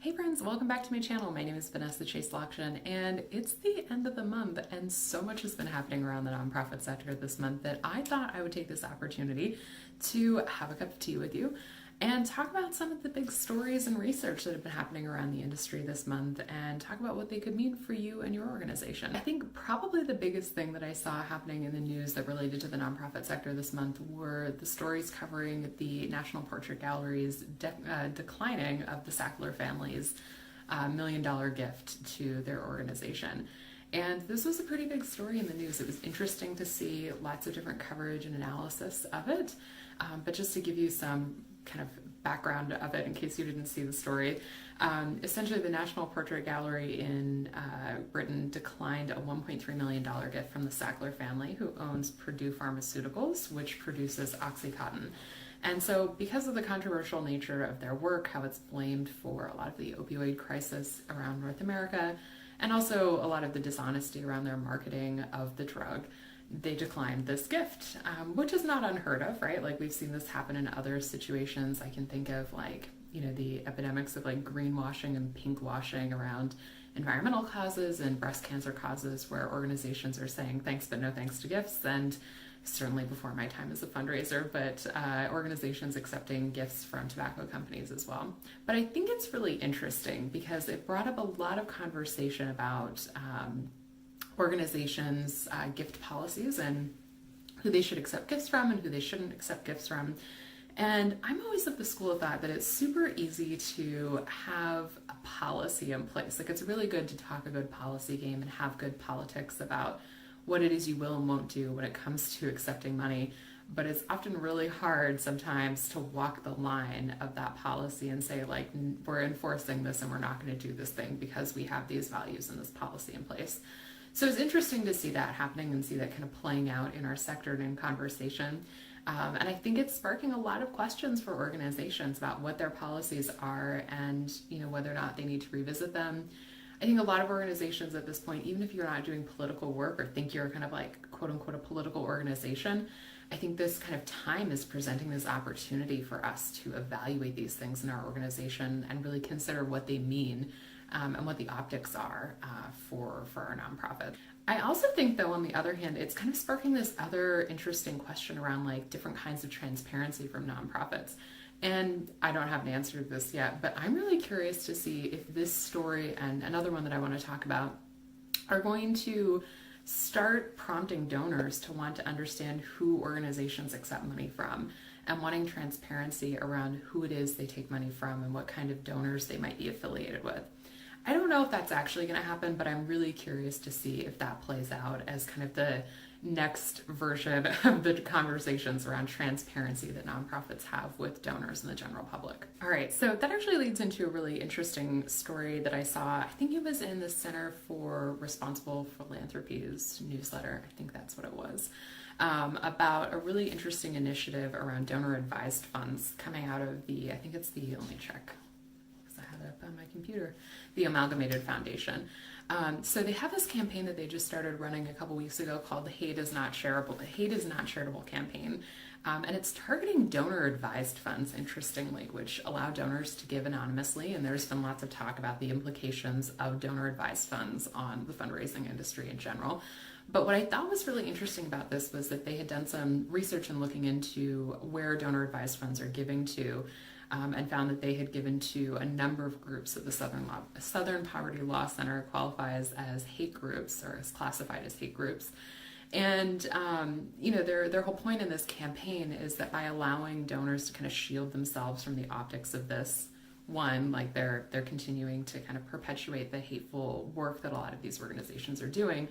Hey friends, welcome back to my channel. My name is Vanessa Lockshin, and it's the end of the month, and so much has been happening around the nonprofit sector this month that I thought I would take this opportunity to have a cup of tea with you and talk about some of the big stories and research that have been happening around the industry this month and talk about what they could mean for you and your organization. I think probably the biggest thing that I saw happening in the news that related to the nonprofit sector this month were the stories covering the National Portrait Gallery's declining of the Sackler family's $1 million gift to their organization. And this was a pretty big story in the news. It was interesting to see lots of different coverage and analysis of it. But just to give you some kind of background of it in case you didn't see the story, essentially the National Portrait Gallery in Britain declined a $1.3 million gift from the Sackler family, who owns Purdue Pharmaceuticals, which produces Oxycontin. And so because of the controversial nature of their work, how it's blamed for a lot of the opioid crisis around North America, and also a lot of the dishonesty around their marketing of the drug, they declined this gift, which is not unheard of, right? Like, we've seen this happen in other situations. I can think of, like, the epidemics of like greenwashing and pinkwashing around environmental causes and breast cancer causes, where organizations are saying thanks but no thanks to gifts. And certainly before my time as a fundraiser, but organizations accepting gifts from tobacco companies as well. But I think it's really interesting because it brought up a lot of conversation about organizations' gift policies and who they should accept gifts from and who they shouldn't accept gifts from. And I'm always of the school of thought that it's super easy to have a policy in place. Like, it's really good to talk a good policy game and have good politics about what it is you will and won't do when it comes to accepting money. But it's often really hard sometimes to walk the line of that policy and say, like, we're enforcing this and we're not going to do this thing because we have these values and this policy in place. So it's interesting to see that happening and see that kind of playing out in our sector and in conversation. And I think it's sparking a lot of questions for organizations about what their policies are and, whether or not they need to revisit them. I think a lot of organizations at this point, even if you're not doing political work or think you're kind of like, quote unquote, a political organization, I think this kind of time is presenting this opportunity for us to evaluate these things in our organization and really consider what they mean and what the optics are for our nonprofit. I also think, though, on the other hand, it's kind of sparking this other interesting question around like different kinds of transparency from nonprofits. And I don't have an answer to this yet, but I'm really curious to see if this story and another one that I want to talk about are going to start prompting donors to want to understand who organizations accept money from and wanting transparency around who it is they take money from and what kind of donors they might be affiliated with. I don't know if that's actually going to happen, but I'm really curious to see if that plays out as kind of the next version of the conversations around transparency that nonprofits have with donors and the general public. All right, so that actually leads into a really interesting story that I saw. I think it was in the Center for Responsible Philanthropy's newsletter. I think that's what it was. About a really interesting initiative around donor advised funds coming out of I think it's let me check, up on my computer, the Amalgamated Foundation. So they have this campaign that they just started running a couple weeks ago called the Hate is Not Charitable campaign. And it's targeting donor advised funds, interestingly, which allow donors to give anonymously. And there's been lots of talk about the implications of donor advised funds on the fundraising industry in general. But what I thought was really interesting about this was that they had done some research in looking into where donor advised funds are giving to, and found that they had given to a number of groups that the Southern Poverty Law Center qualifies as hate groups, or is classified as hate groups. And their whole point in this campaign is that by allowing donors to kind of shield themselves from the optics of this, one, like they're continuing to kind of perpetuate the hateful work that a lot of these organizations are doing.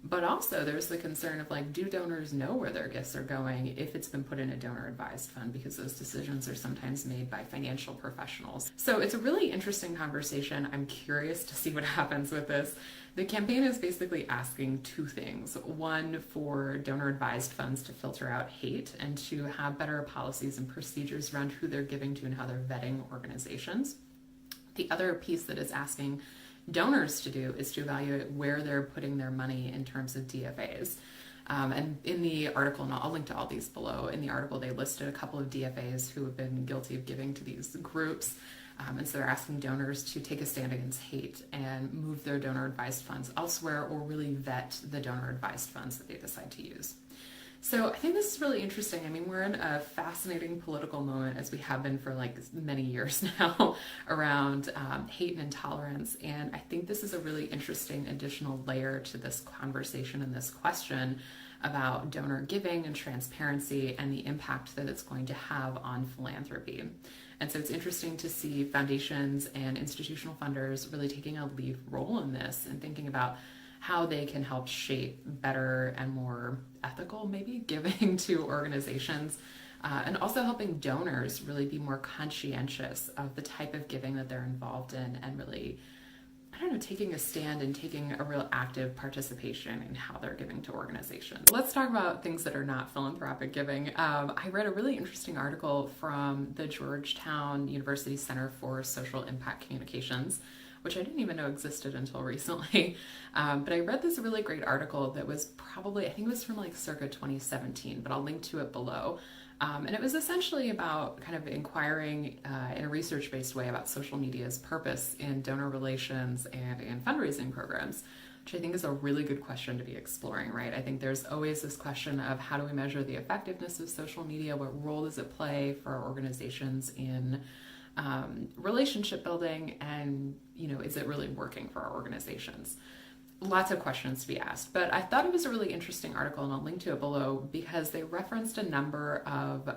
But also there's the concern of, like, do donors know where their gifts are going if it's been put in a donor advised fund, because those decisions are sometimes made by financial professionals. So it's a really interesting conversation. I'm curious to see what happens with this. The campaign is basically asking two things. One, for donor advised funds to filter out hate and to have better policies and procedures around who they're giving to and how they're vetting organizations. The other piece that is asking donors to do is to evaluate where they're putting their money in terms of DFAs. And in the article, and I'll link to all these below, in the article they listed a couple of DFAs who have been guilty of giving to these groups. And so they're asking donors to take a stand against hate and move their donor advised funds elsewhere, or really vet the donor advised funds that they decide to use. So I think this is really interesting. I mean, we're in a fascinating political moment, as we have been for like many years now, around hate and intolerance. And I think this is a really interesting additional layer to this conversation and this question about donor giving and transparency and the impact that it's going to have on philanthropy. And so it's interesting to see foundations and institutional funders really taking a lead role in this and thinking about how they can help shape better and more ethical, maybe, giving to organizations, and also helping donors really be more conscientious of the type of giving that they're involved in, and really, I don't know, taking a stand and taking a real active participation in how they're giving to organizations. Let's talk about things that are not philanthropic giving. I read a really interesting article from the Georgetown University Center for Social Impact Communications, which I didn't even know existed until recently. But I read this really great article that was probably, I think it was from like circa 2017, but I'll link to it below. And it was essentially about kind of inquiring in a research-based way about social media's purpose in donor relations and in fundraising programs, which I think is a really good question to be exploring, right? I think there's always this question of how do we measure the effectiveness of social media? What role does it play for our organizations in relationship building, and is it really working for our organizations? Lots of questions to be asked, but I thought it was a really interesting article, and I'll link to it below, because they referenced a number of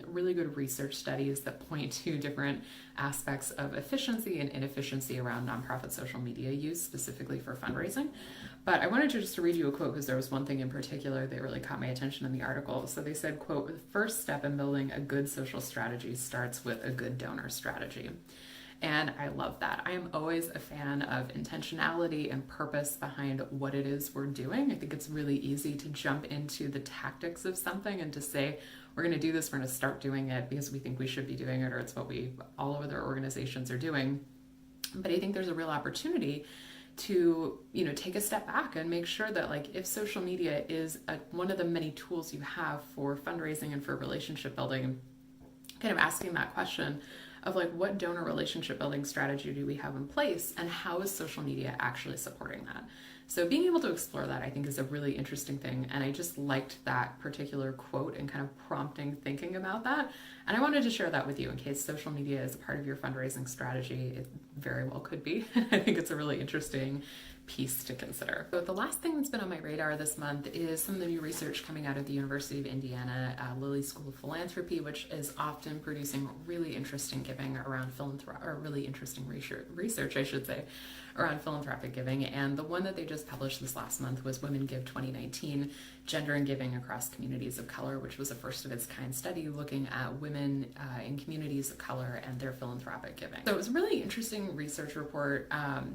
really good research studies that point to different aspects of efficiency and inefficiency around nonprofit social media use, specifically for fundraising. But I wanted to just read you a quote, because there was one thing in particular that really caught my attention in the article. So they said, quote, "The first step in building a good social strategy starts with a good donor strategy." And I love that. I am always a fan of intentionality and purpose behind what it is we're doing. I think it's really easy to jump into the tactics of something and to say, we're going to do this, we're going to start doing it because we think we should be doing it, or it's what all of other organizations are doing. But I think there's a real opportunity to take a step back and make sure that, like, if social media is one of the many tools you have for fundraising and for relationship building, kind of asking that question of, like, what donor relationship building strategy do we have in place, and how is social media actually supporting that? So being able to explore that, I think, is a really interesting thing, and I just liked that particular quote and kind of prompting thinking about that. And I wanted to share that with you in case social media is a part of your fundraising strategy. It very well could be. I think it's a really interesting piece to consider. So the last thing that's been on my radar this month is some of the new research coming out of the University of Indiana Lilly School of Philanthropy, which is often producing really interesting giving around really interesting research, I should say, around philanthropic giving. And the one that they just published this last month was Women Give 2019, Gender and Giving Across Communities of Color, which was a first of its kind study looking at women in communities of color and their philanthropic giving. So it was a really interesting research report.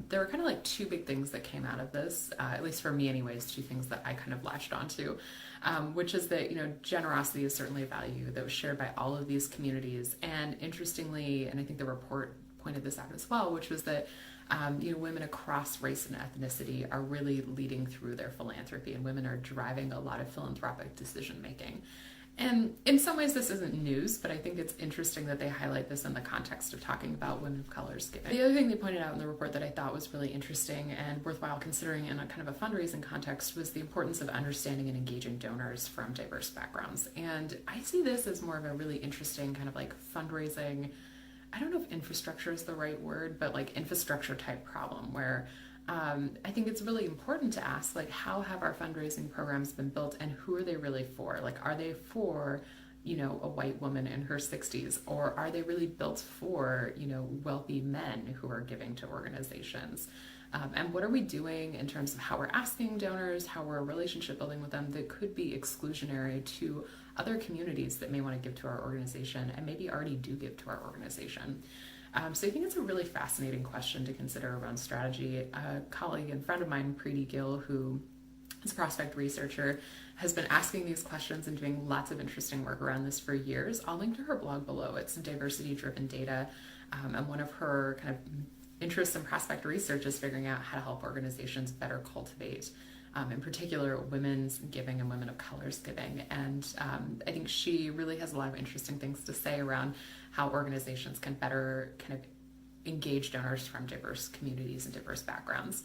There were kind of like two big things that came out of this, at least for me anyways, two things that I kind of latched onto, which is that, generosity is certainly a value that was shared by all of these communities. And interestingly, and I think the report pointed this out as well, which was that women across race and ethnicity are really leading through their philanthropy, and women are driving a lot of philanthropic decision making. And in some ways this isn't news, but I think it's interesting that they highlight this in the context of talking about women of color's giving. The other thing they pointed out in the report that I thought was really interesting and worthwhile considering in a kind of a fundraising context was the importance of understanding and engaging donors from diverse backgrounds. And I see this as more of a really interesting kind of like fundraising, I don't know if infrastructure is the right word, but like infrastructure type problem where I think it's really important to ask, like, how have our fundraising programs been built, and who are they really for? Like, are they for, a white woman in her 60s, or are they really built for, wealthy men who are giving to organizations? And what are we doing in terms of how we're asking donors, how we're relationship building with them that could be exclusionary to other communities that may want to give to our organization and maybe already do give to our organization? So I think it's a really fascinating question to consider around strategy. A colleague and friend of mine, Preeti Gill, who is a prospect researcher, has been asking these questions and doing lots of interesting work around this for years. I'll link to her blog below. It's diversity-driven data, and one of her kind of interests in prospect research is figuring out how to help organizations better cultivate, in particular, women's giving and women of color's giving. And I think she really has a lot of interesting things to say around how organizations can better kind of engage donors from diverse communities and diverse backgrounds.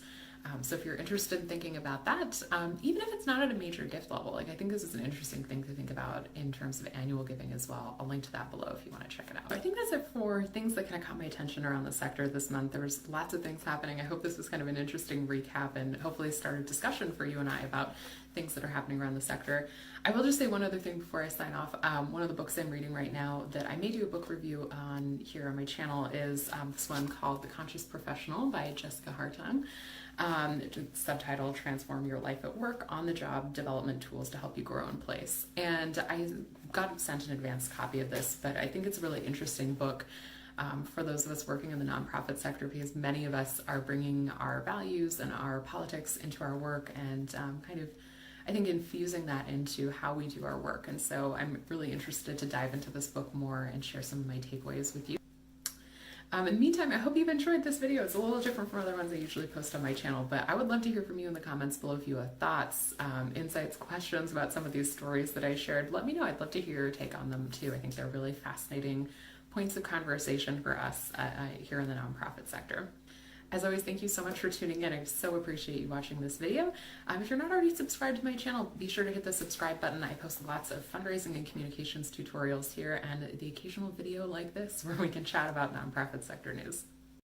So if you're interested in thinking about that, even if it's not at a major gift level, like I think this is an interesting thing to think about in terms of annual giving as well. I'll link to that below if you want to check it out. I think that's it for things that kind of caught my attention around the sector this month. There was lots of things happening. I hope this was kind of an interesting recap and hopefully start a discussion for you and I about things that are happening around the sector. I will just say one other thing before I sign off. One of the books I'm reading right now that I may do a book review on here on my channel is this one called The Conscious Professional by Jessica Hartung. Subtitle, Transform Your Life at Work, On-the-Job Development Tools to Help You Grow in Place. And I got sent an advanced copy of this, but I think it's a really interesting book for those of us working in the nonprofit sector, because many of us are bringing our values and our politics into our work and kind of, I think, infusing that into how we do our work. And so I'm really interested to dive into this book more and share some of my takeaways with you. In the meantime, I hope you've enjoyed this video. It's a little different from other ones I usually post on my channel, but I would love to hear from you in the comments below if you have thoughts, insights, questions about some of these stories that I shared. Let me know. I'd love to hear your take on them too. I think they're really fascinating points of conversation for us here in the nonprofit sector. As always, thank you so much for tuning in. I so appreciate you watching this video. If you're not already subscribed to my channel, be sure to hit the subscribe button. I post lots of fundraising and communications tutorials here and the occasional video like this where we can chat about nonprofit sector news.